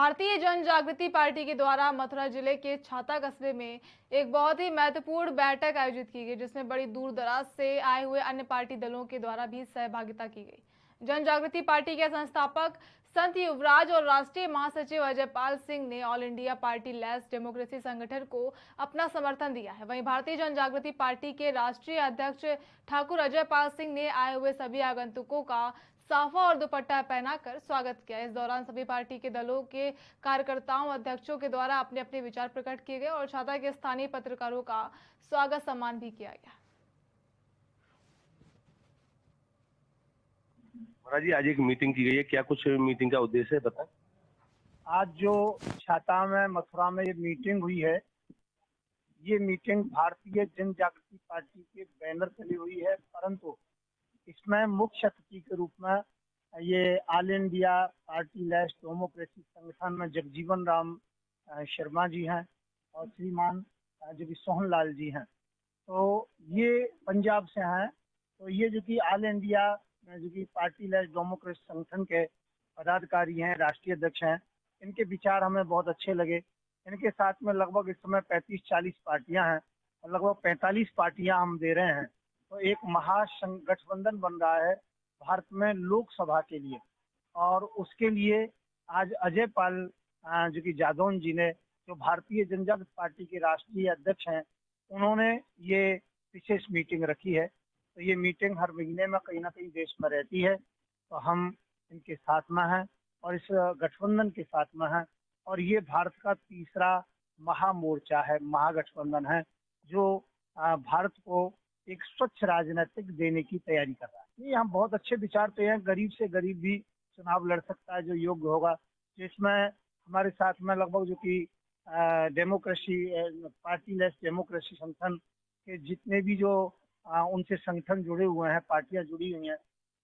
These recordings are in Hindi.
भारतीय जन जागृति पार्टी के द्वारा मथुरा जिले के छाता कस्बे में एक बहुत ही महत्वपूर्ण बैठक आयोजित की गई, जिसमें बड़ी दूर दराज से आए हुए अन्य पार्टी दलों के द्वारा भी सहभागिता की गई। जन जागृति पार्टी के संस्थापक संत युवराज और राष्ट्रीय महासचिव अजयपाल सिंह ने all India party less democracy संगठन को अपना समर्थन दिया है। वहीं भारतीय जन जागृति पार्टी के राष्ट्रीय अध्यक्ष ठाकुर अजयपाल सिंह ने आए हुए सभी आगंतुकों का साफा और दुपट्टा पहनाकर स्वागत किया। इस दौरान सभी पार्टी के दलों के कार्यकर्ताओं अध्यक्षों के द्वारा अपने अपने विचार प्रकट किए गए और छाता के स्थानीय पत्रकारों का स्वागत सम्मान भी किया गया। महाराज जी, आज एक मीटिंग की गई है, क्या कुछ मीटिंग का उद्देश्य है बताएं। आज जो छाता में मथुरा में ये मीटिंग हुई है, ये मीटिंग भारतीय जन जागृति पार्टी के बैनर तले हुई है, परंतु इसमें मुख्य अतिथि के रूप में ये all India party less democracy संगठन में जगजीवन राम शर्मा जी हैं और श्रीमान जो कि सोहन लाल जी हैं। तो ये पंजाब से हैं। तो ये जो कि ऑल इंडिया जो कि पार्टी लेस डेमोक्रेसी संगठन के पदाधिकारी हैं, राष्ट्रीय अध्यक्ष हैं, इनके विचार हमें बहुत अच्छे लगे। इनके साथ में लगभग इस समय 35-40 पार्टियां हैं और लगभग 45 पार्टियां हम दे रहे हैं। तो एक महागठबंधन बन रहा है भारत में लोकसभा के लिए, और उसके लिए आज अजयपाल जो कि जादौन जी ने, जो भारतीय जनजागृति पार्टी के राष्ट्रीय अध्यक्ष हैं, उन्होंने ये विशेष मीटिंग रखी है। तो ये मीटिंग हर महीने में कहीं ना कहीं देश में रहती है, तो हम इनके साथ में हैं और इस गठबंधन के साथ में हैं। और ये भारत का तीसरा महामोर्चा है, महागठबंधन है, जो भारत को एक स्वच्छ राजनीतिक देने की तैयारी कर रहा है। ये हम बहुत अच्छे विचार पे हैं। गरीब से गरीब भी चुनाव लड़ सकता है जो योग्य होगा। जिसमें हमारे साथ में लगभग जो कि डेमोक्रेसी पार्टी लेस डेमोक्रेसी संगठन के जितने भी जो उनसे संगठन जुड़े हुए हैं, पार्टियां जुड़ी हुई हैं,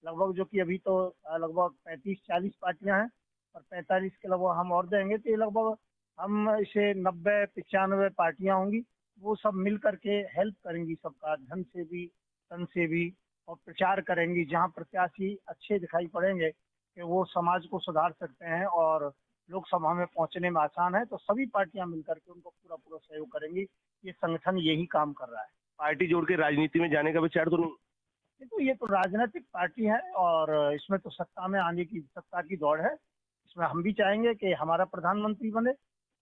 लगभग जो कि अभी तो लगभग 35-40 पार्टियां हैं और 45 के लगभग हम और देंगे, तो ये लगभग हम इसे 90-95 पार्टियां होंगी। वो सब मिल करके हेल्प करेंगी सबका, धन से भी तन से भी, और प्रचार करेंगी। जहां प्रत्याशी अच्छे दिखाई पड़ेंगे कि वो समाज को सुधार सकते हैं और लोकसभा में पहुंचने में आसान है, तो सभी पार्टियां मिलकर के उनको पूरा पूरा सहयोग करेंगी। ये संगठन यही काम कर रहा है। पार्टी जोड़ के राजनीति में जाने का विचार तो नहीं? तो ये तो राजनीतिक पार्टी है और इसमें तो सत्ता में आने की, सत्ता की दौड़ है। इसमें हम भी चाहेंगे कि हमारा प्रधानमंत्री बने,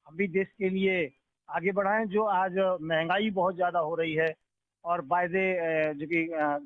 हम भी देश के लिए आगे बढ़ाएं। जो आज महंगाई बहुत ज्यादा हो रही है और वायदे जो कि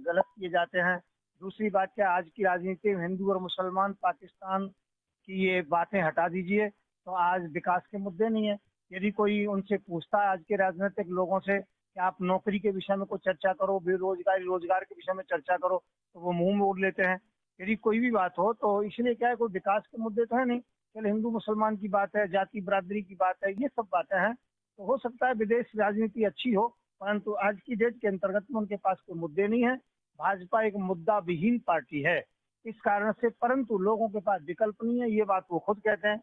गलत किए जाते हैं। दूसरी बात क्या, आज की राजनीति में हिंदू और मुसलमान, पाकिस्तान की ये बातें हटा दीजिए, तो आज विकास के मुद्दे नहीं है। यदि कोई उनसे पूछता है आज के राजनीतिक लोगों से कि आप नौकरी के विषय में कोई चर्चा करो, बेरोजगारी रोजगार के विषय में चर्चा करो, तो वो मुंह मोड़ लेते हैं। यदि कोई भी बात हो तो इसलिए क्या है, कोई विकास के मुद्दे तो है नहीं, केवल हिंदू मुसलमान की बात है, जाति बरादरी की बात है, ये सब बातें हैं। तो हो सकता है विदेश राजनीति अच्छी हो, परंतु आज की डेट के अंतर्गत में उनके पास कोई मुद्दे नहीं है। भाजपा एक मुद्दा विहीन पार्टी है इस कारण से, परंतु लोगों के पास विकल्प नहीं है, ये बात वो खुद कहते हैं।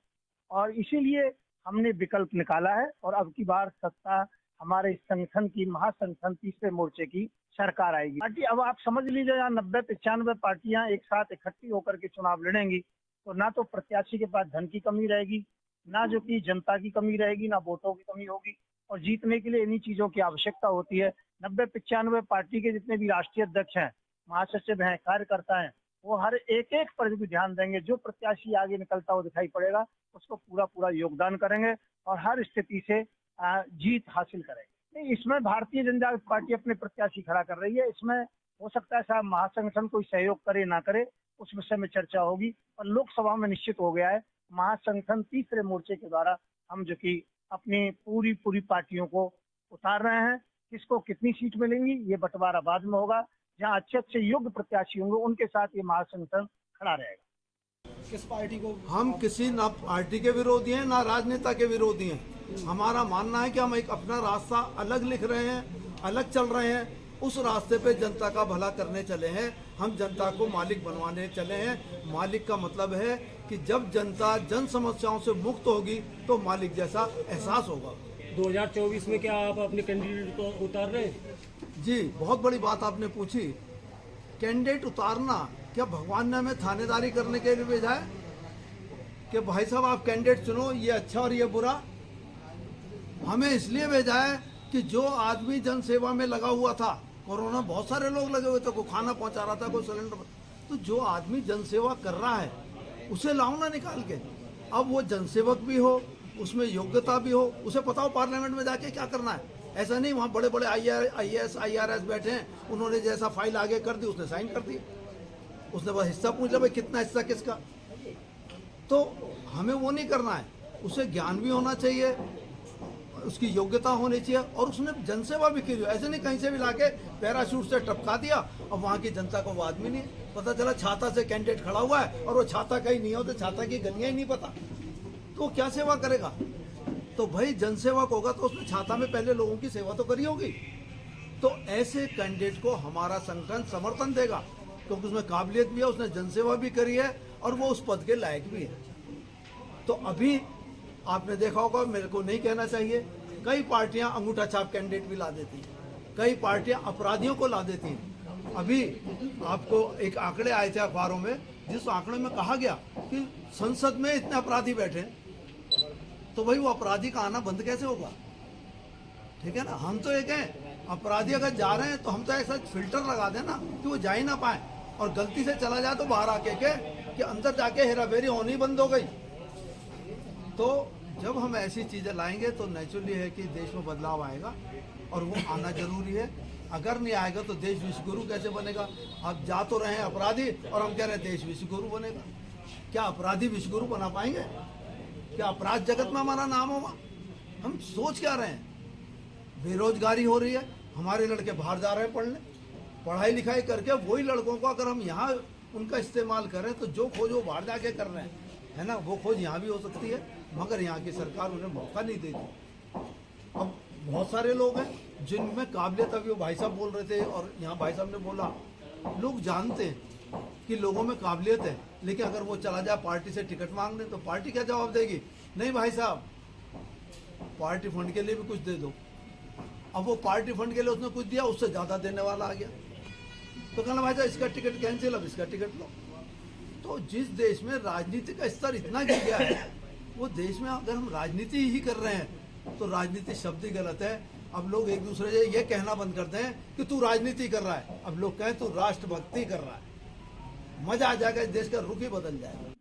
और इसीलिए हमने विकल्प निकाला है और अब की बार सत्ता हमारे इस संगठन की, महासंगठन तीसरे मोर्चे की सरकार आएगी। पार्टी अब आप समझ लीजिए, यहाँ 90-95 पार्टियां एक साथ इकट्ठी होकर के चुनाव लड़ेंगी, तो ना तो प्रत्याशी के पास धन की कमी रहेगी, ना जो कि जनता की कमी रहेगी, ना वोटों की कमी होगी। और जीतने के लिए इन्हीं चीजों की आवश्यकता होती है। 90-95 पार्टी के जितने भी राष्ट्रीय अध्यक्ष हैं, महासचिव हैं, कार्यकर्ता हैं, वो हर एक पर भी ध्यान देंगे। जो प्रत्याशी आगे निकलता हुआ दिखाई पड़ेगा उसको पूरा पूरा योगदान करेंगे और हर स्थिति से जीत हासिल करेंगे। इसमें भारतीय जनता पार्टी अपने प्रत्याशी खड़ा कर रही है। इसमें हो सकता है साहब महासंगठन कोई सहयोग करे ना करे, उस विषय में चर्चा होगी, और लोकसभा में निश्चित हो गया है महासंगठन तीसरे मोर्चे के द्वारा हम जो कि अपनी पूरी पार्टियों को उतार रहे हैं। किसको कितनी सीट मिलेंगी ये बंटवारा बाद में होगा। जहां अच्छे योग्य प्रत्याशी होंगे उनके साथ ये महासंगठन खड़ा रहेगा। किस पार्टी को? हम किसी ना पार्टी के विरोधी हैं ना राजनेता के विरोधी हैं। हमारा मानना है कि हम एक अपना रास्ता अलग लिख रहे हैं, अलग चल रहे हैं। उस रास्ते पे जनता का भला करने चले हैं। हम जनता को मालिक बनवाने चले हैं। मालिक का मतलब है कि जब जनता जन समस्याओं से मुक्त होगी तो मालिक जैसा एहसास होगा। 2024 में क्या आप अपने कैंडिडेट को उतार रहे हैं? जी, बहुत बड़ी बात आपने पूछी। कैंडिडेट उतारना, क्या भगवान ने हमें थानेदारी करने के लिए भेजा है? कि भाई साहब आप कैंडिडेट चुनो, ये अच्छा और ये बुरा। हमें इसलिए भेजा है कि जो आदमी जन सेवा में लगा हुआ था, कोरोना बहुत सारे लोग लगे हुए थे, कोई खाना पहुंचा रहा था, कोई सिलेंडर, तो जो आदमी जन सेवा कर रहा है उसे लाओ ना निकाल के। अब वो जनसेवक भी हो, उसमें योग्यता भी हो, उसे पता हो पार्लियामेंट में जाके क्या करना है। ऐसा नहीं वहाँ बड़े बड़े IAS IRS बैठे हैं, उन्होंने जैसा फाइल आगे कर दी उसने साइन कर दिया, उसने बस हिस्सा पूछ लिया भाई कितना हिस्सा किसका। तो हमें वो नहीं करना है, उसे ज्ञान भी होना चाहिए, उसकी योग्यता होनी चाहिए, और उसने जनसेवा भी की। ऐसे नहीं कहीं से भी लाके पैराशूट से टपका दिया और वहाँ की जनता को वो आदमी नहीं, पता चला छाता से कैंडिडेट खड़ा हुआ है और वो छाता का ही नहीं हो, तो छाता की गलियाँ ही नहीं पता, तो वो क्या सेवा करेगा। तो भाई जनसेवक होगा तो उसने छाता में पहले लोगों की सेवा तो करी होगी। तो ऐसे कैंडिडेट को हमारा संगठन समर्थन देगा, क्योंकि उसमें काबिलियत भी है, उसने जनसेवा भी करी है और वो उस पद के लायक भी है। तो अभी आपने देखा होगा, मेरे को नहीं कहना चाहिए, कई पार्टियां अंगूठा छाप कैंडिडेट भी ला देती हैं, कई पार्टियां अपराधियों को ला देती हैं। अभी आपको एक आंकड़े आए थे अखबारों में, जिस आंकड़े में कहा गया कि संसद में इतने अपराधी बैठे, तो भाई वो अपराधी का आना बंद कैसे होगा। ठीक है ना, हम तो एक हैं, अपराधी अगर जा रहे हैं तो हम तो ऐसा फिल्टर लगा दें ना कि वो जा ही ना पाए, और गलती से चला जाए तो बाहर आके के कि अंदर जाके हेराफेरी होनी बंद हो गई। तो जब हम ऐसी चीज़ें लाएंगे तो नेचुरली है कि देश में बदलाव आएगा, और वो आना जरूरी है। अगर नहीं आएगा तो देश विश्वगुरु कैसे बनेगा। आप जा तो रहे हैं अपराधी और हम कह रहे हैं देश विश्वगुरु बनेगा। क्या अपराधी विश्वगुरु बना पाएंगे? क्या अपराध जगत में हमारा नाम होगा? हम सोच क्या रहे हैं? बेरोजगारी हो रही है, हमारे लड़के बाहर जा रहे हैं पढ़ने, पढ़ाई लिखाई करके वही लड़कों को अगर हम यहाँ उनका इस्तेमाल करें तो जो खोज वो बाहर जाके कर रहे हैं, है ना, वो खोज यहाँ भी हो सकती है, मगर यहाँ की सरकार उन्हें मौका नहीं देती। अब बहुत सारे लोग हैं जिनमें काबिलियत, अभी वो भाई साहब बोल रहे थे और यहाँ भाई साहब ने बोला, लोग जानते हैं कि लोगों में काबिलियत है, लेकिन अगर वो चला जाए पार्टी से टिकट मांगने तो पार्टी क्या जवाब देगी? नहीं भाई साहब, पार्टी फंड के लिए भी कुछ दे दो। अब वो पार्टी फंड के लिए उसने कुछ दिया, उससे ज़्यादा देने वाला आ गया, तो कहना भाई साहब इसका टिकट कैंसिल, अब इसका टिकट लो। तो जिस देश में राजनीति का स्तर इतना गिर गया है, वो देश में अगर हम राजनीति ही कर रहे हैं तो राजनीति शब्द ही गलत है। अब लोग एक दूसरे से ये कहना बंद करते हैं कि तू राजनीति कर रहा है, अब लोग कहें तू राष्ट्रभक्ति कर रहा है। मजा आ जाएगा, इस देश का रुख ही बदल जाएगा।